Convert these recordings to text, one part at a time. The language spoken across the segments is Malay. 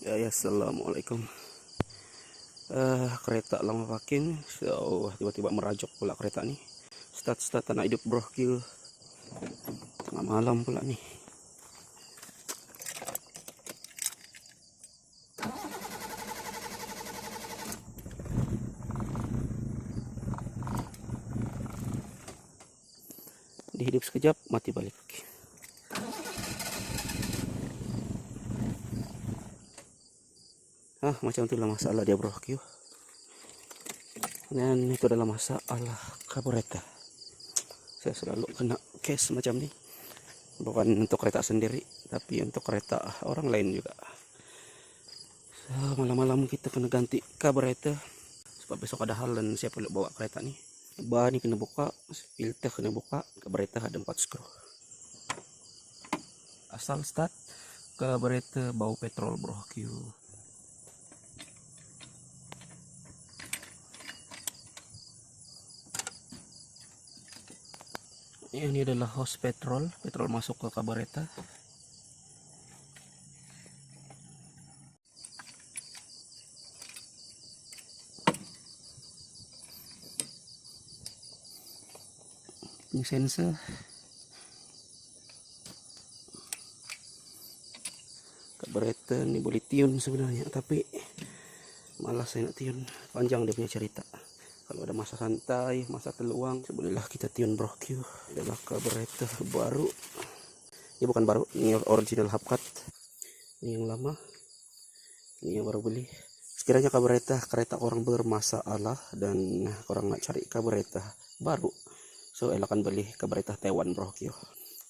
Ya, assalamualaikum. Kereta lama pakai, so tiba-tiba merajok pula kereta nih. Start tanah hidup bro, Q. Tengah malam pula nih. Dihidup sekejap, mati balik. Macam itulah masalah dia bro, Q. Dan itu adalah masalah karburetor. Saya selalu kena case macam ini. Bukan untuk kereta sendiri, tapi untuk kereta orang lain juga. So, malam-malam kita kena ganti karburetor. Sebab besok ada hal dan saya perlu bawa kereta nih. Ban ini kena buka, filter kena buka, karburetor ada 4 skru. Asal start, karburetor bau petrol bro, Q. Ini adalah hose petrol masuk ke karburetor. Ini sensor. Karburetor ini boleh tune sebenarnya, tapi malas saya nak tune. Panjang dia punya cerita. Kalau ada masa santai, masa terluang, bolehlah kita tune bro Q. Adalah karburetor baru. Ini bukan baru, ini original hubcut. Ini yang lama. Ini yang baru beli. Sekiranya karburetor kereta orang bermasalah dan orang nak cari karburetor baru, so elakan beli karburetor Taiwan bro Q.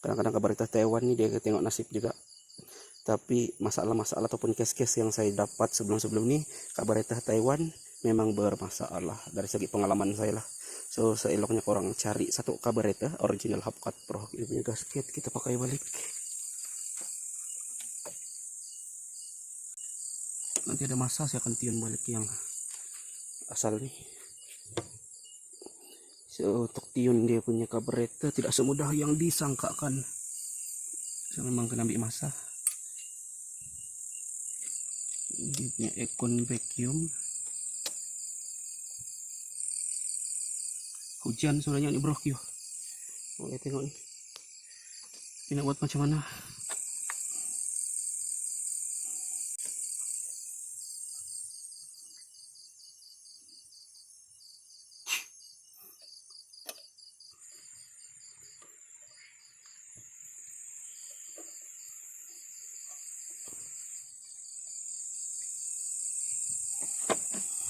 Kadang-kadang karburetor Taiwan ini dia tengok nasib juga. Tapi masalah-masalah ataupun case-case yang saya dapat sebelum-sebelum ini, karburetor Taiwan memang bermasalah dari segi pengalaman saya lah. So seeloknya korang cari satu karburetor original hubcut bro. Ini punya gasket kita pakai balik. Nanti ada masa saya akan tune balik yang asal nih. So untuk tune dia punya karburetor tidak semudah yang disangkakan. So memang kena ambil masa. Dia punya Econ vacuum. Hujan sebenarnya ini bro Q. Boleh tengok nih. Ini nak buat macam mana?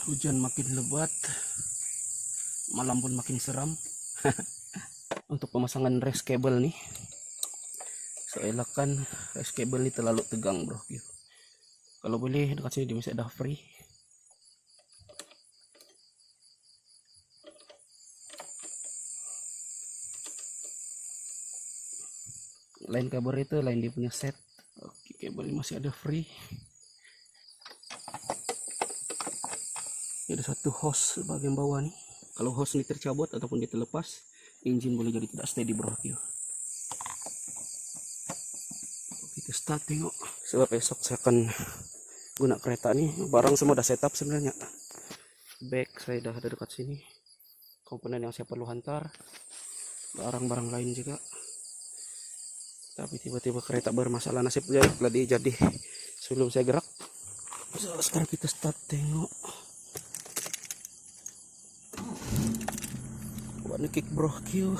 Hujan makin lebat, malam pun makin seram. Untuk pemasangan race cable nih, so elakkan race cable ini terlalu tegang bro. Kalau boleh dekat sini dia masih ada free. Lain karburetor, lain dia punya set. Oke, cable masih ada free. Ada satu hose bagian bawah nih. Kalau hose ini tercabut ataupun dia terlepas, engine boleh jadi tidak steady bro. Kita start tengok. Sebab besok saya akan guna kereta nih. Barang semua udah setup sebenarnya. Bag saya dah ada dekat sini. Komponen yang saya perlu hantar. Barang-barang lain juga. Tapi tiba-tiba kereta bermasalah, nasib jadi sebelum saya gerak. So, sekarang kita start tengok. Buat kick bro Q.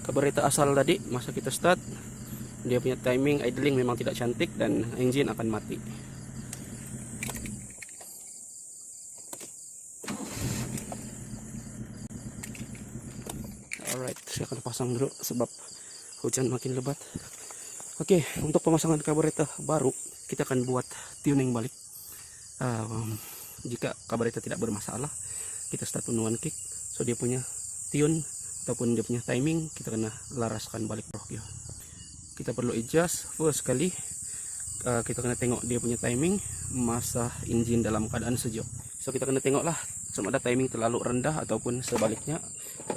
Karburetor asal tadi masa kita start, dia punya timing idling memang tidak cantik dan engine akan mati. Alright, saya akan pasang dulu sebab hujan makin lebat. Oke, untuk pemasangan karburetor baru kita akan buat tuning balik. Jika karburetor tidak bermasalah, kita start one kick, so dia punya tune ataupun dia punya timing kita kena laraskan balik bro. Kita perlu adjust first sekali. Kita kena tengok dia punya timing, masa engine dalam keadaan sejuk. So kita kena tengok lah sama ada timing terlalu rendah ataupun sebaliknya.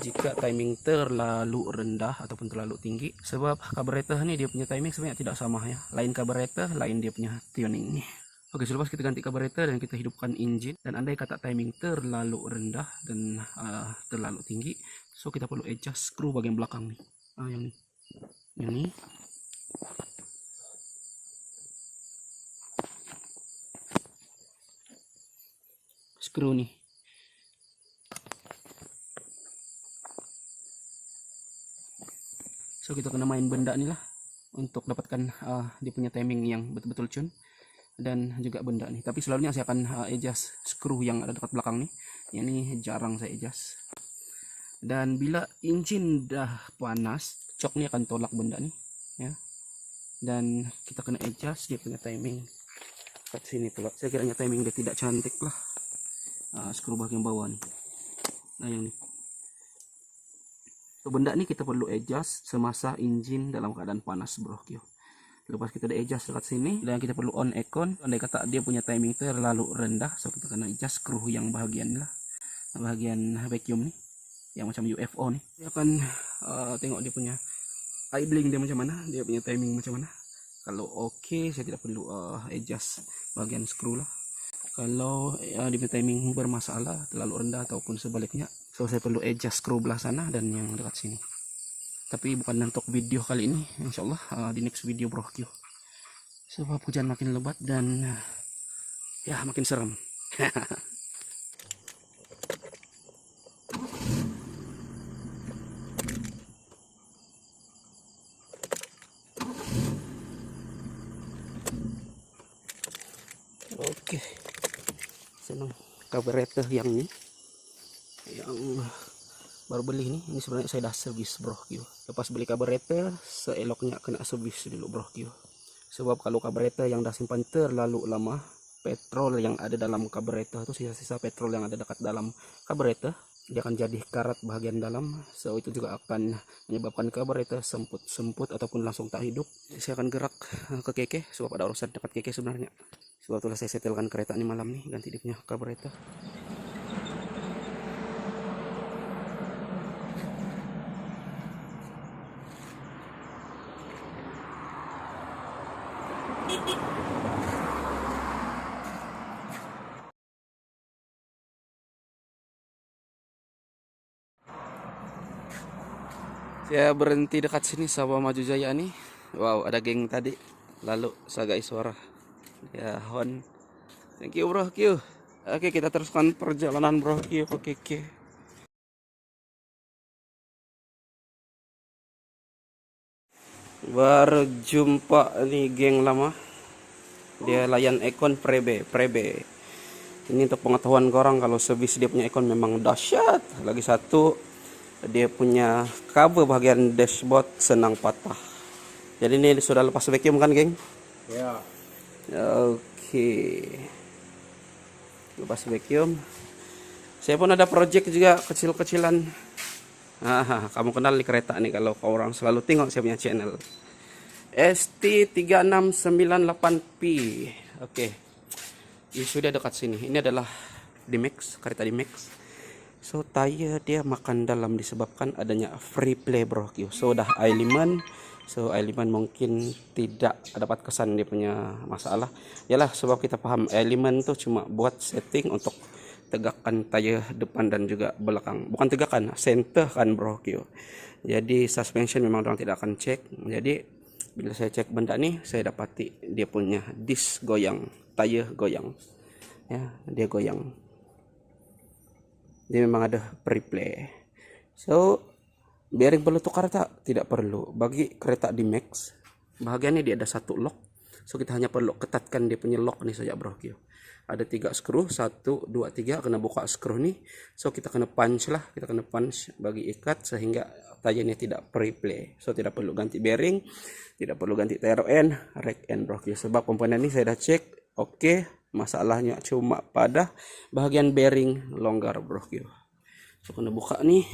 Jika timing terlalu rendah ataupun terlalu tinggi, sebab carburetor ini dia punya timing sebenarnya tidak sama ya, lain carburetor, lain dia punya tuning. Oke, selepas kita ganti carburetor dan kita hidupkan engine, dan andai kata timing terlalu rendah dan terlalu tinggi, so kita perlu adjust screw bagian belakang nih. Yang ini screw nih. So kita kena main benda nih lah untuk dapatkan dia punya timing yang betul-betul tune, dan juga benda nih. Tapi selalunya saya akan adjust screw yang ada dekat belakang nih. Ini jarang saya adjust. Dan bila engine dah panas, cok nih akan tolak benda nih ya. Dan kita kena adjust dia punya timing. Kat sini pula. Saya kiranya timing dia tidak cantik lah. Screw bagian bawah nih. Nah yang nih. So, benda ini kita perlu adjust semasa engine dalam keadaan panas, bro. Lepas kita udah adjust dekat sini, dan kita perlu on aircon. Andai kata dia punya timing terlalu rendah, so kita kena adjust screw yang bagian lah, bagian vacuum nih, yang macam UFO nih. Dia akan tengok dia punya idling dia macam mana, dia punya timing macam mana. Kalau oke, saya tidak perlu adjust bagian screw lah. Kalau dia punya timing bermasalah, terlalu rendah ataupun sebaliknya, so saya perlu adjust screw belah sana dan yang dekat sini. Tapi bukan untuk video kali ini, insyaallah di next video, bro. Sebab hujan makin lebat dan ya makin serem. Oke, senang carburetor yang ini, yang baru beli ini sebenarnya saya dah servis, bro. Lepas beli carburetor, seeloknya kena servis dulu, bro. Sebab kalau carburetor yang dah simpan terlalu lama, petrol yang ada dalam carburetor itu, sisa-sisa petrol yang ada dekat dalam carburetor, dia akan jadi karat bagian dalam. So itu juga akan menyebabkan carburetor semput ataupun langsung tak hidup. Saya akan gerak ke keke, sebab ada urusan dekat keke sebenarnya. Sebab itulah saya setelkan kereta ini malam nih, ganti dia punya carburetor. Saya berhenti dekat sini sama Maju Jaya nih. Wow, ada geng tadi. Lalu Sagai Suara. Ya, Hon. Thank you, bro. Oke, kita teruskan perjalanan, bro. Oke. Baru jumpa nih geng lama. Dia layan Econ Prebe. Ini untuk pengetahuan korang, kalau servis dia punya Econ memang dahsyat. Lagi satu, dia punya cover bagian dashboard senang patah. Jadi ini sudah lepas vacuum kan, geng? Ya. Oke. Lepas vacuum. Saya pun ada project juga kecil-kecilan. Kamu kenal di kereta nih kalau orang selalu tengok saya punya channel. ST3698P. Oke. Ini sudah dekat sini. Ini adalah D-Max, kereta D-Max. So tayar dia makan dalam disebabkan adanya free play, bro. So udah element. So element mungkin tidak dapat kesan dia punya masalah. Yalah, sebab kita paham element tuh cuma buat setting untuk tegakkan tayar depan dan juga belakang. Bukan tegakkan, center kan, bro. Jadi suspension memang orang tidak akan cek. Jadi bila saya cek benda nih, saya dapati dia punya disc goyang, tayar goyang. Ya, dia goyang. Dia memang ada preplay. So, bearing perlu tukar tak? Tidak perlu. Bagi kereta D-Max, bahagian ini dia ada satu lock. So, kita hanya perlu ketatkan dia punya lock nih saja, bro. Ada 3 skru, 1, 2, 3. Kena buka skru nih. So, kita kena punch lah. Kita kena punch bagi ikat sehingga tayarnya tidak preplay. So, tidak perlu ganti bearing, tidak perlu ganti tire end, rack end, bro. Sebab komponen ini saya dah cek. Oke. Masalahnya cuma pada bagian bearing longgar, bro. So kena buka nih.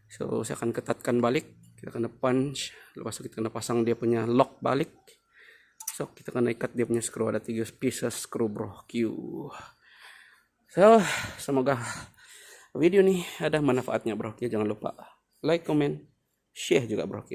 So saya akan ketatkan balik. Kita kena punch. Lepas itu kita kena pasang dia punya lock balik. So kita kena ikat dia punya skru. Ada 3 pieces skru, bro. So, semoga video nih ada manfaatnya bro. Jangan lupa like, comment, share juga bro.